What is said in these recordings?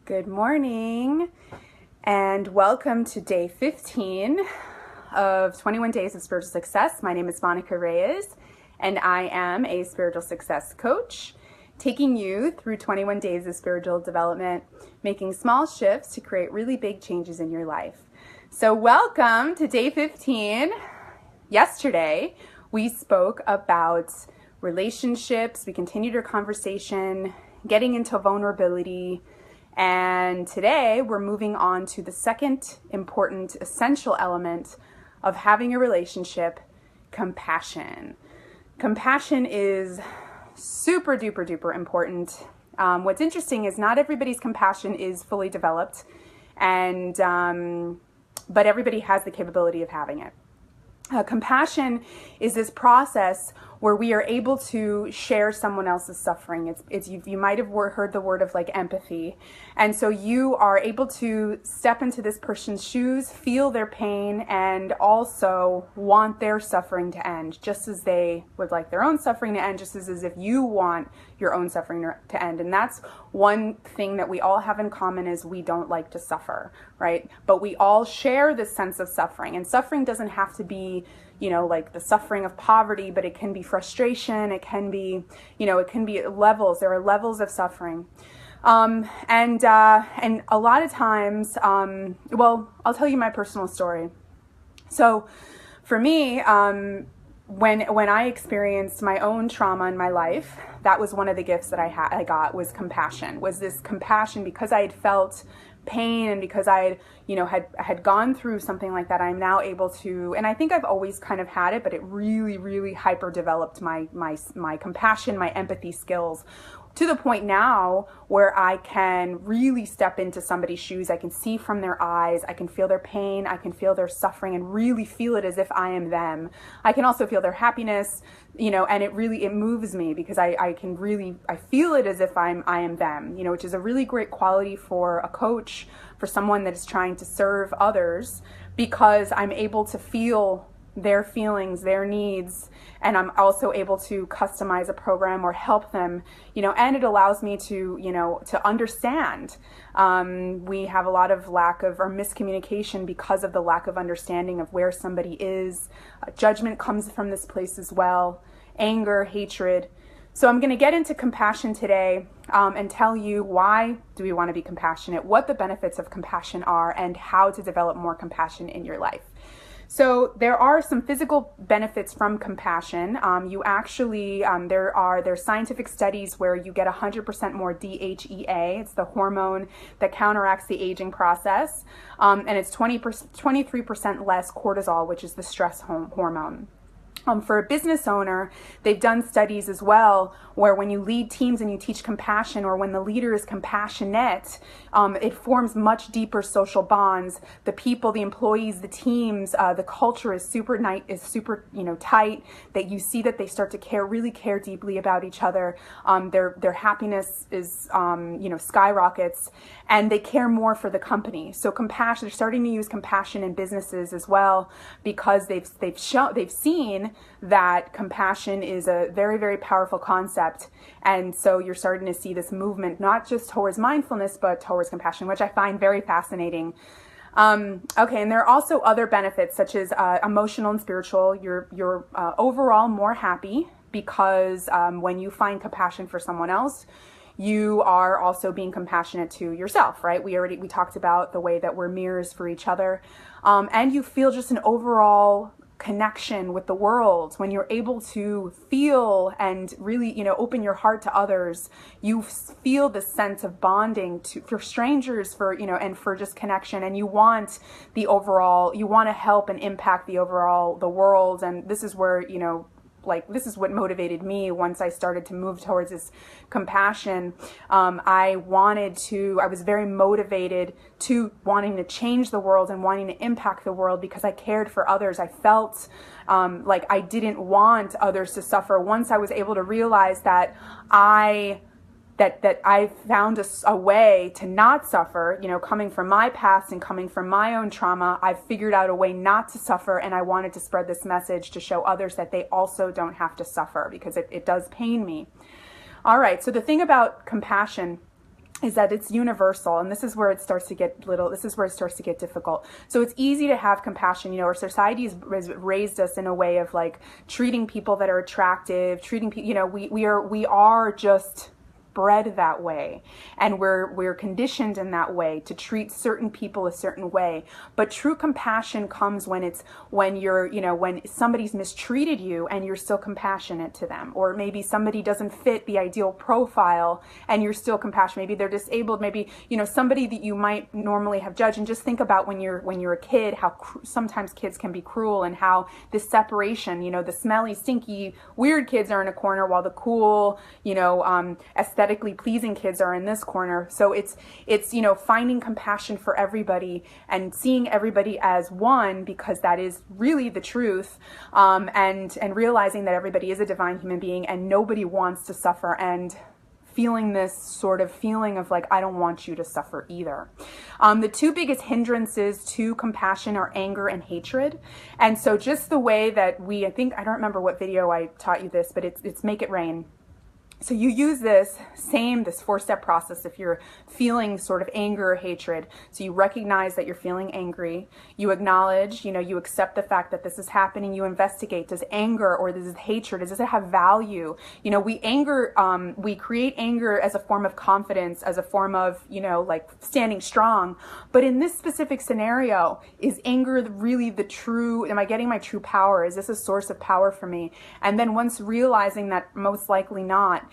Good morning and welcome to day 15 of 21 Days of Spiritual Success. My name is Monica Reyes and I am a spiritual success coach, taking you through 21 days of spiritual development, making small shifts to create really big changes in your life. So welcome to day 15. Yesterday, we spoke about relationships. We continued our conversation, getting into vulnerability. And today we're moving on to the second important essential element of having a relationship, compassion. Compassion is super duper duper important. What's interesting is not everybody's compassion is fully developed, and but everybody has the capability of having it. Compassion is this process where we are able to share someone else's suffering. You might have heard the word of like empathy. And so you are able to step into this person's shoes, feel their pain, and also want their suffering to end, just as they would like their own suffering to end, just as if you want your own suffering to end. And that's one thing that we all have in common is we don't like to suffer, right? But we all share this sense of suffering. And suffering doesn't have to be like the suffering of poverty, but it can be frustration. It can be, it can be levels. There are levels of suffering. And a lot of times, I'll tell you my personal story. So for me, when I experienced my own trauma in my life, that was one of the gifts that I got was compassion, was this compassion because I had felt pain and because I had gone through something like that. I'm now able to, and I think I've always kind of had it, but it really hyper developed my compassion, my empathy skills, to the point now where I can really step into somebody's shoes. I can see from their eyes, I can feel their pain, I can feel their suffering and really feel it as if I am them. I can also feel their happiness, and it moves me because I feel it as if I am them, which is a really great quality for a coach, for someone that is trying to serve others, because I'm able to feel their feelings, their needs, and I'm also able to customize a program or help them, and it allows me to understand. We have a lot of lack of or miscommunication because of the lack of understanding of where somebody is. Judgment comes from this place as well, anger, hatred. So I'm going to get into compassion today and tell you why do we want to be compassionate, what the benefits of compassion are, and how to develop more compassion in your life. So there are some physical benefits from compassion. There's scientific studies where you get 100% more DHEA. It's the hormone that counteracts the aging process. And it's 23% less cortisol, which is the stress hormone. For a business owner, they've done studies as well where when you lead teams and you teach compassion, or when the leader is compassionate, it forms much deeper social bonds. The people, the employees, the teams, the culture is super tight. That you see that they start to really care deeply about each other. Their happiness is skyrockets, and they care more for the company. So compassion, they're starting to use compassion in businesses as well because they've seen that compassion is a very, very powerful concept. And so you're starting to see this movement, not just towards mindfulness, but towards compassion, which I find very fascinating. Okay, and there are also other benefits such as emotional and spiritual. You're overall more happy because when you find compassion for someone else, you are also being compassionate to yourself, right? We talked about the way that we're mirrors for each other. And you feel just an overall connection with the world. When you're able to feel and really, open your heart to others, you feel the sense of bonding for strangers, and for just connection. And you want to help and impact the world. And this is where, this is what motivated me once I started to move towards this compassion. I was very motivated to wanting to change the world and wanting to impact the world because I cared for others. I felt like I didn't want others to suffer. Once I was able to realize that I found a way to not suffer, coming from my past and coming from my own trauma, I figured out a way not to suffer, and I wanted to spread this message to show others that they also don't have to suffer because it does pain me. All right, so the thing about compassion is that it's universal, and this is where it starts to get difficult. So it's easy to have compassion. Our society has raised us in a way of like treating people that are attractive, treating people, we are just bred that way, and we're conditioned in that way to treat certain people a certain way. But true compassion comes when when somebody's mistreated you and you're still compassionate to them, or maybe somebody doesn't fit the ideal profile and you're still compassionate. Maybe they're disabled, maybe somebody that you might normally have judged. And just think about when you're a kid, how sometimes kids can be cruel, and how this separation, the smelly, stinky, weird kids are in a corner while the cool, aesthetically pleasing kids are in this corner. So it's finding compassion for everybody and seeing everybody as one, because that is really the truth, and realizing that everybody is a divine human being and nobody wants to suffer, and feeling this sort of feeling of like, I don't want you to suffer either. The two biggest hindrances to compassion are anger and hatred. And so just the way that I don't remember what video I taught you this, but it's Make It Rain. So you use this 4-step process if you're feeling sort of anger or hatred. So you recognize that you're feeling angry. You acknowledge, you accept the fact that this is happening. You investigate, does anger or does hatred, does it have value? We create anger as a form of confidence, as a form of, like standing strong. But in this specific scenario, is anger really am I getting my true power? Is this a source of power for me? And then once realizing that most likely not,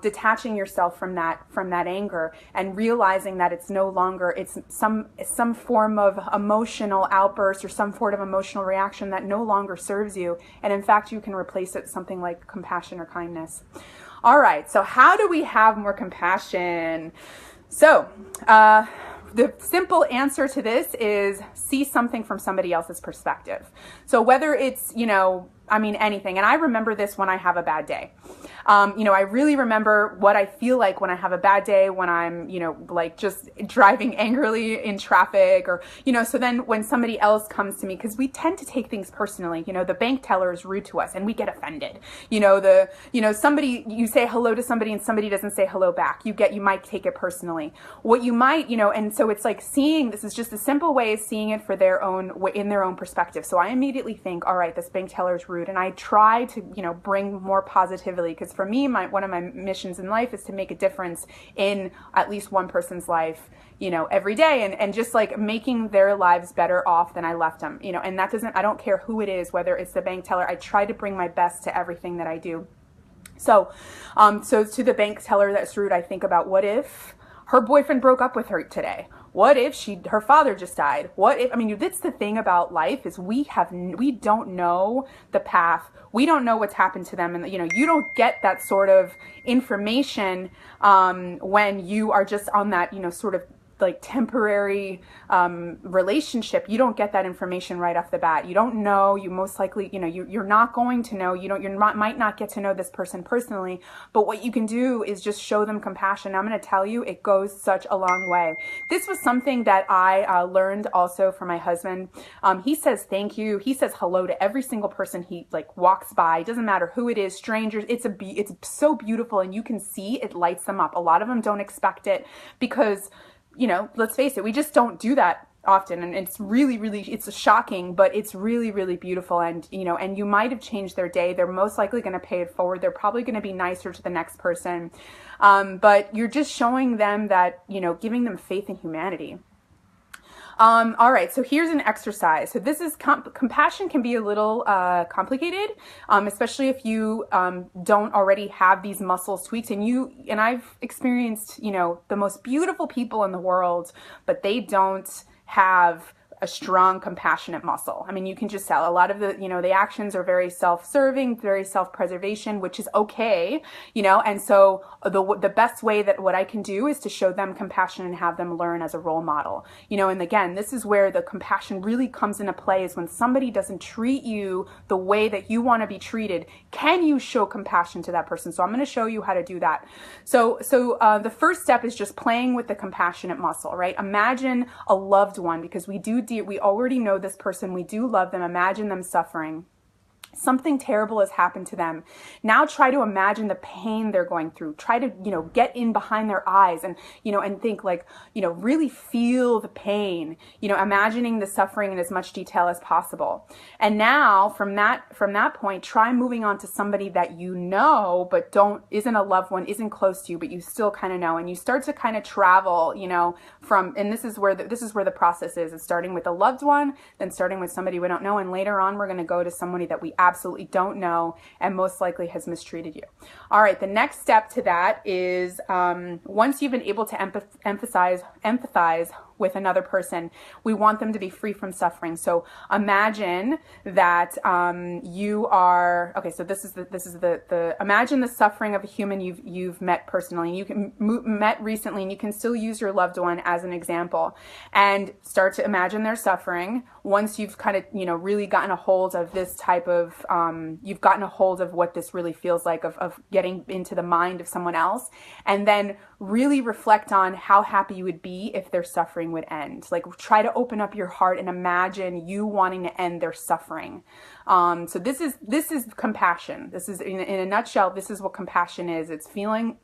detaching yourself from that anger and realizing that it's no longer, it's some form of emotional outburst or some sort of emotional reaction that no longer serves you, and in fact you can replace it with something like compassion or kindness. All right, so how do we have more compassion? So the simple answer to this is see something from somebody else's perspective. So whether it's anything. And I remember this when I have a bad day. I really remember what I feel like when I have a bad day, when I'm, like just driving angrily in traffic, or, so then when somebody else comes to me, because we tend to take things personally, the bank teller is rude to us and we get offended. Somebody, you say hello to somebody and somebody doesn't say hello back. You might take it personally. What you might, and so it's like this is just a simple way of seeing it in their own perspective. So I immediately think, all right, this bank teller is rude. And I try to, bring more positivity, because for me, one of my missions in life is to make a difference in at least one person's life, every day, and just like making their lives better off than I left them, and I don't care who it is, whether it's the bank teller. I try to bring my best to everything that I do. So to the bank teller that's rude, I think about, what if her boyfriend broke up with her today? What if her father just died? That's the thing about life, is we don't know the path. We don't know what's happened to them. And, you don't get that sort of information when you are just on that, sort of like temporary relationship. You don't get that information right off the bat. You don't know. You most likely, you're not going to know. Might not get to know this person personally. But what you can do is just show them compassion. I'm going to tell you, it goes such a long way. This was something that I learned also from my husband. He says thank you. He says hello to every single person he like walks by. It doesn't matter who it is, strangers. It's so beautiful, and you can see it lights them up. A lot of them don't expect it, because let's face it, we just don't do that often. And it's really, really, it's shocking, but it's really, really beautiful. And, and you might have changed their day. They're most likely going to pay it forward. They're probably going to be nicer to the next person. But you're just showing them that, giving them faith in humanity. All right, so here's an exercise. So this is compassion can be a little complicated, especially if you don't already have these muscles tweaked. And I've experienced, the most beautiful people in the world, but they don't have a strong, compassionate muscle. You can just tell a lot of the actions are very self-serving, very self-preservation, which is okay, and so the best way that what I can do is to show them compassion and have them learn as a role model, and again, this is where the compassion really comes into play, is when somebody doesn't treat you the way that you want to be treated. Can you show compassion to that person? So I'm going to show you how to do that. So the first step is just playing with the compassionate muscle, right? Imagine a loved one, because we already know this person, we do love them. Imagine them suffering. something terrible has happened to them. Now try to imagine the pain they're going through. Try to, get in behind their eyes and, and think like, really feel the pain, imagining the suffering in as much detail as possible. And now from that point, try moving on to somebody that but isn't a loved one, isn't close to you, but you still kind of know. And you start to kind of travel, and this is where the process is. It's starting with a loved one, then starting with somebody we don't know. And later on, we're going to go to somebody that we absolutely don't know and most likely has mistreated you. All right, the next step to that is once you've been able to empathize with another person, we want them to be free from suffering. So imagine that you are, okay, so this is the imagine the suffering of a human you've met personally, and you can met recently, and you can still use your loved one as an example and start to imagine their suffering. Once you've kind of, really gotten a hold of this type of, you've gotten a hold of what this really feels like of getting into the mind of someone else, and then really reflect on how happy you would be if their suffering would end. Like, try to open up your heart and imagine you wanting to end their suffering. So this is compassion. This is, in a nutshell, this is what compassion is. It's feeling,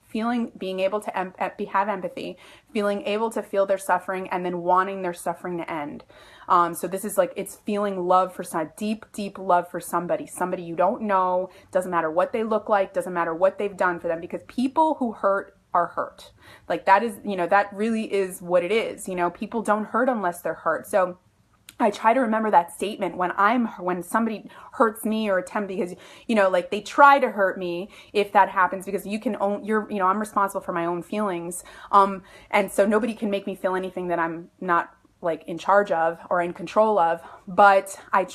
being able to have empathy, feeling able to feel their suffering, and then wanting their suffering to end. So this is like, it's feeling love for deep love for somebody you don't know. Doesn't matter what they look like, doesn't matter what they've done for them, because people who hurt are hurt. Like, that is, that really is what it is. People don't hurt unless they're hurt. So I try to remember that statement when somebody hurts me or attempt, because, like, they try to hurt me, if that happens, because I'm responsible for my own feelings. And so nobody can make me feel anything that I'm not, like, in charge of or in control of. But I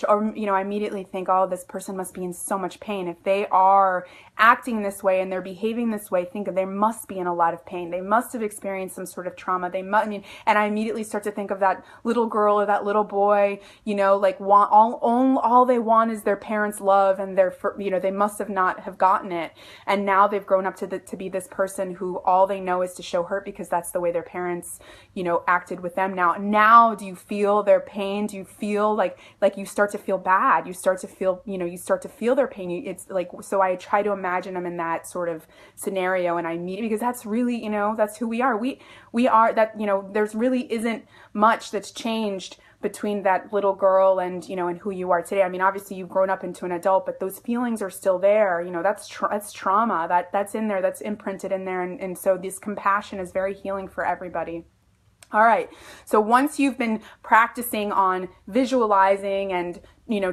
immediately think, oh, this person must be in so much pain. If they are acting this way and they're behaving this way, think they must be in a lot of pain. They must have experienced some sort of trauma. And I immediately start to think of that little girl or that little boy, like, all they want is their parents' love, and they must have not have gotten it. And now they've grown up to be this person who all they know is to show hurt, because that's the way their parents, acted with them. Now, do you feel their pain? Do you feel like you start to feel bad? You start to feel, you start to feel their pain. It's like, so I try to imagine them in that sort of scenario, and because that's really, that's who we are. We are that, there's really isn't much that's changed between that little girl and, and who you are today. I mean, obviously you've grown up into an adult, but those feelings are still there. That's trauma that's in there, that's imprinted in there. And so this compassion is very healing for everybody. All right. So once you've been practicing on visualizing and,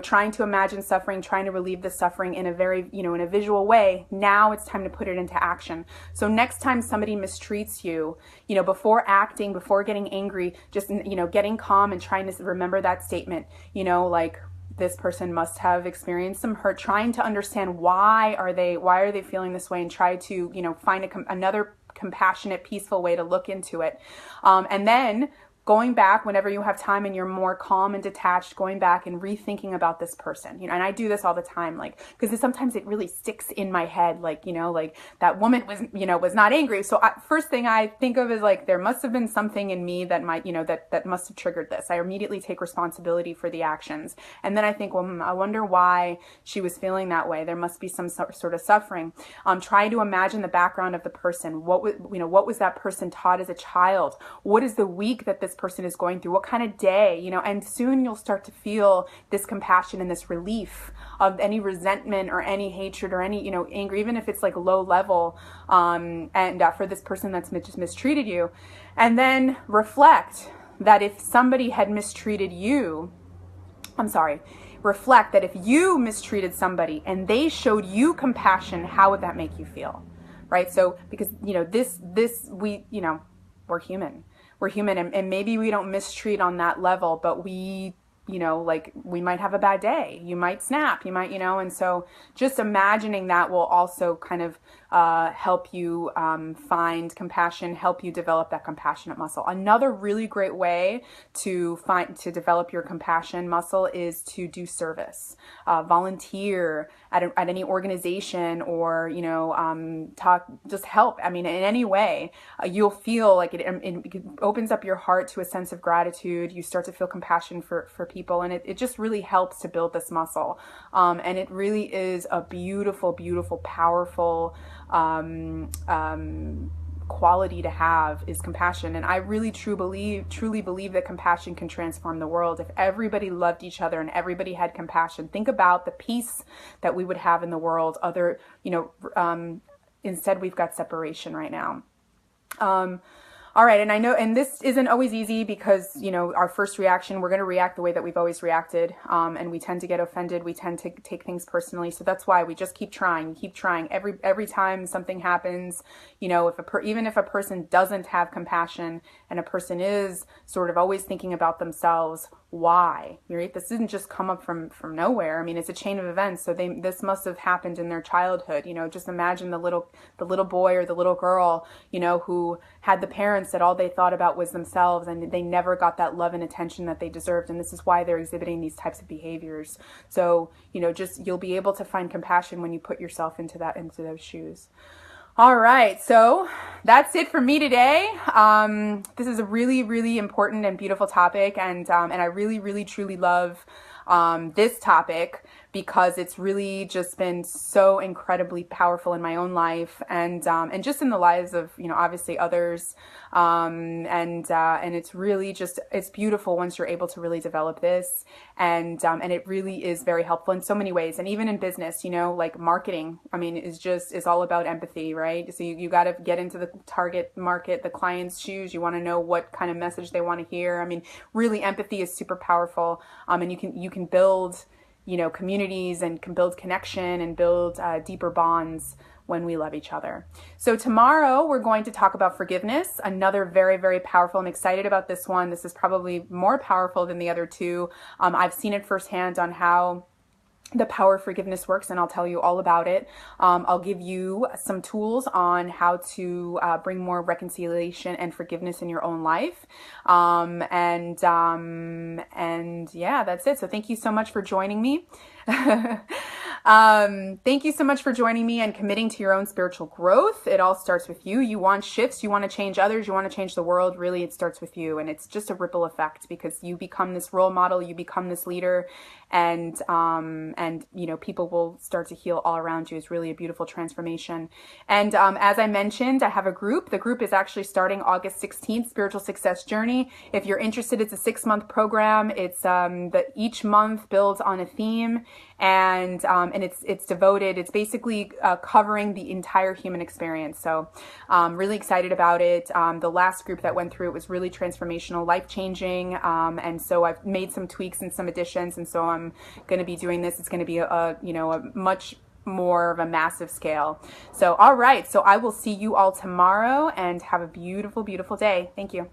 trying to imagine suffering, trying to relieve the suffering in a very, in a visual way, now it's time to put it into action. So next time somebody mistreats you, before acting, before getting angry, just, getting calm and trying to remember that statement, like, this person must have experienced some hurt, trying to understand why are they feeling this way, and try to, find another compassionate, peaceful way to look into it. And then going back whenever you have time and you're more calm and detached, going back and rethinking about this person, and I do this all the time, like, because sometimes it really sticks in my head, like, like that woman was, was not angry. So first thing I think of is, like, there must have been something in me that might, that must have triggered this. I immediately take responsibility for the actions. And then I think, well, I wonder why she was feeling that way. There must be some sort of suffering. Try to imagine the background of the person. What was that person taught as a child? What is the week that this person is going through? What kind of day, and soon you'll start to feel this compassion and this relief of any resentment or any hatred or any, anger, even if it's like low level, for this person that's just mistreated you. And then reflect that if somebody had mistreated you, reflect that if you mistreated somebody and they showed you compassion, how would that make you feel? Right? So, because, we're human. We're human, and maybe we don't mistreat on that level, but we might have a bad day. You might snap, and so just imagining that will also kind of help you find compassion, help you develop that compassionate muscle. Another really great way to develop your compassion muscle is to do service, volunteer at any organization, or just help. I mean, in any way, you'll feel like it opens up your heart to a sense of gratitude. You start to feel compassion for people, and it just really helps to build this muscle. And it really is a beautiful, beautiful, powerful quality to have, is compassion. And I really truly believe that compassion can transform the world. If everybody loved each other and everybody had compassion, think about the peace that we would have in the world. Instead we've got separation right now. All right, and I know, and this isn't always easy, because, our first reaction, we're going to react the way that we've always reacted, and we tend to get offended, we tend to take things personally, so that's why we just keep trying. Every time something happens, even if a person doesn't have compassion, and a person is sort of always thinking about themselves, why? Right? This didn't just come up from nowhere. I mean, it's a chain of events, so this must have happened in their childhood. Just imagine the little boy or the little girl, who had the parents that all they thought about was themselves, and they never got that love and attention that they deserved, and this is why they're exhibiting these types of behaviors. So, you'll be able to find compassion when you put yourself into those shoes. All right, so that's it for me today. This is a really, really important and beautiful topic, and I really, really, truly love this topic, because it's really just been so incredibly powerful in my own life, and just in the lives of, obviously others. And it's really it's beautiful once you're able to really develop this, and it really is very helpful in so many ways. And even in business, like marketing, I mean, is all about empathy, right? So you got to get into the target market, the client's shoes. You want to know what kind of message they want to hear. I mean, really, empathy is super powerful. And you can build, communities, and can build connection, and build deeper bonds when we love each other. So tomorrow we're going to talk about forgiveness, another very, very powerful. I'm excited about this one. This is probably more powerful than the other two. I've seen it firsthand on how the power of forgiveness works, and I'll tell you all about it. I'll give you some tools on how to bring more reconciliation and forgiveness in your own life. And yeah, that's it. So thank you so much for joining me. Thank you so much for joining me and committing to your own spiritual growth. It all starts with you. You want shifts, you want to change others, you want to change the world. Really, it starts with you, and it's just a ripple effect, because you become this role model, you become this leader, and people will start to heal all around you. It's really a beautiful transformation. And as I mentioned, I have a group. The group is actually starting August 16th, Spiritual Success Journey. If you're interested, it's a 6-month program. It's each month builds on a theme, and it's devoted. It's basically covering the entire human experience. So really excited about it. The last group that went through it was really transformational, life-changing, and so I've made some tweaks and some additions, and so I'm going to be doing this. It's going to be a much more of a massive scale. So all right, so I will see you all tomorrow, and have a beautiful, beautiful day. Thank you.